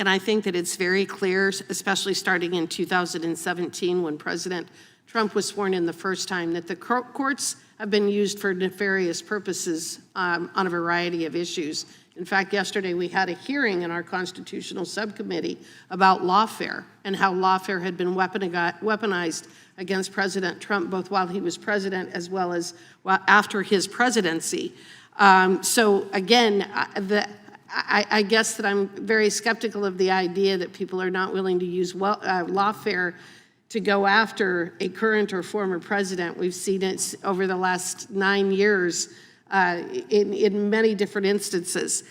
And I think that it's very clear, especially starting in 2017 when President Trump was sworn in the first time, that the courts have been used for nefarious purposes on a variety of issues. In fact, yesterday we had a hearing in our constitutional subcommittee about lawfare and how lawfare had been weaponized against President Trump, both while he was president as well as after his presidency. So again, I guess that I'm very skeptical of the idea that people are not willing to use lawfare to go after a current or former president. We've seen it over the last 9 years in many different instances.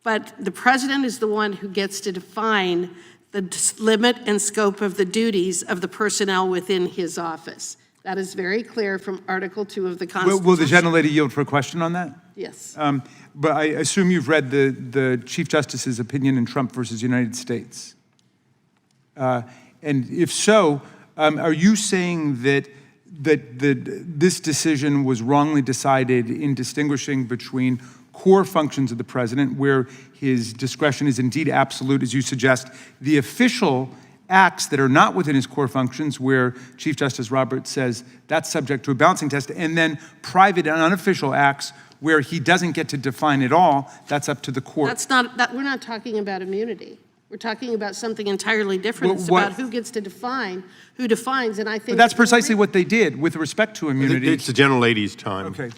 But the president is the one who gets to define the limit and scope of the duties of the personnel within his office. That is very clear from Article 2 of the Constitution. Will the gentlelady yield for a question on that? Yes. But I assume you've read the Chief Justice's opinion in Trump versus United States. And if so, are you saying that this decision was wrongly decided in distinguishing between core functions of the president, where his discretion is indeed absolute, as you suggest, the official acts that are not within his core functions, where Chief Justice Roberts says that's subject to a balancing test, and then private and unofficial acts where he doesn't get to define it all, that's up to the court? That's not, we're not talking about immunity. We're talking about something entirely different. It's about who gets to define, who defines, and I think— But that's precisely what they did with respect to immunity. It's the gentlelady's time. Okay.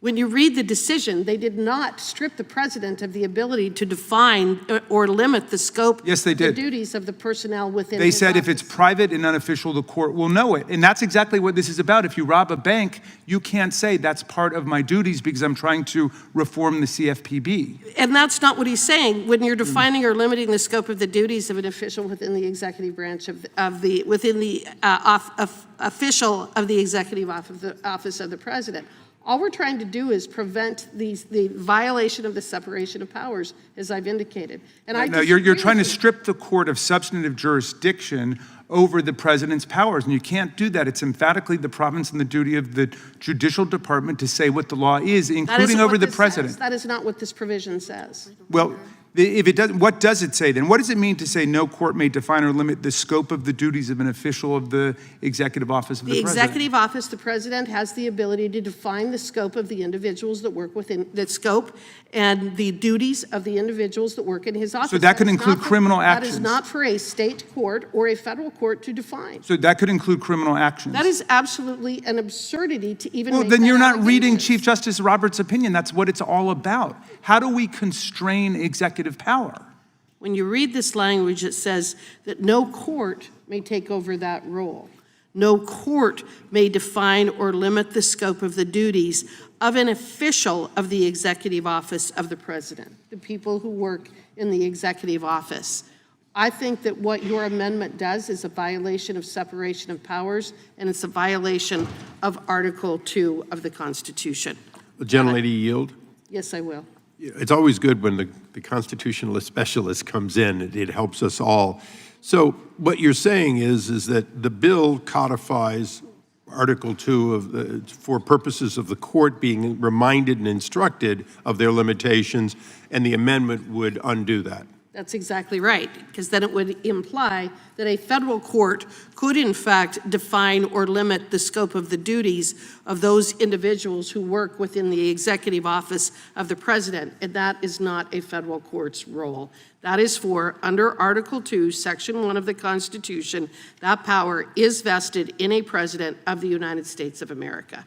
When you read the decision, they did not strip the president of the ability to define or limit the scope— Yes, they did. —the duties of the personnel within They his said office. if it's private and unofficial, the court will know it. And that's exactly what this is about. If you rob a bank, you can't say that's part of my duties because I'm trying to reform the CFPB. And that's not what he's saying. When you're defining or limiting the scope of the duties of an official within the executive branch within the official of the executive office of the president, all we're trying to do is prevent the violation of the separation of powers, as I've indicated. And No, you're trying to strip the court of substantive jurisdiction over the president's powers, and you can't do that. It's emphatically the province and the duty of the judicial department to say what the law is, including over the president. That is not what this provision says. Well, if it doesn't, what does it say then? What does it mean to say no court may define or limit the scope of the duties of an official of the executive office of the president? The executive office, the president has the ability to define the scope of the individuals that work within the scope and the duties of the individuals that work in his office. So that could include criminal actions. That is not for a state court or a federal court to define. So that could include criminal actions. That is absolutely an absurdity to even make that then you're not allegation. reading Chief Justice Roberts' opinion. That's what it's all about. How do we constrain executive power? When you read this language, it says that no court may take over that role. No court may define or limit the scope of the duties of an official of the executive office of the president, the people who work in the executive office. I think that what your amendment does is a violation of separation of powers, and it's a violation of Article 2 of the Constitution. The gentlelady yield? Yes, I will. It's always good when the constitutionalist specialist comes in. It helps us all. So what you're saying is that the bill codifies Article 2 for purposes of the court being reminded and instructed of their limitations, and the amendment would undo that. That's exactly right, because then it would imply that a federal court could in fact define or limit the scope of the duties of those individuals who work within the executive office of the president, and that is not a federal court's role. That is for, under Article 2, Section 1 of the Constitution, that power is vested in a president of the United States of America.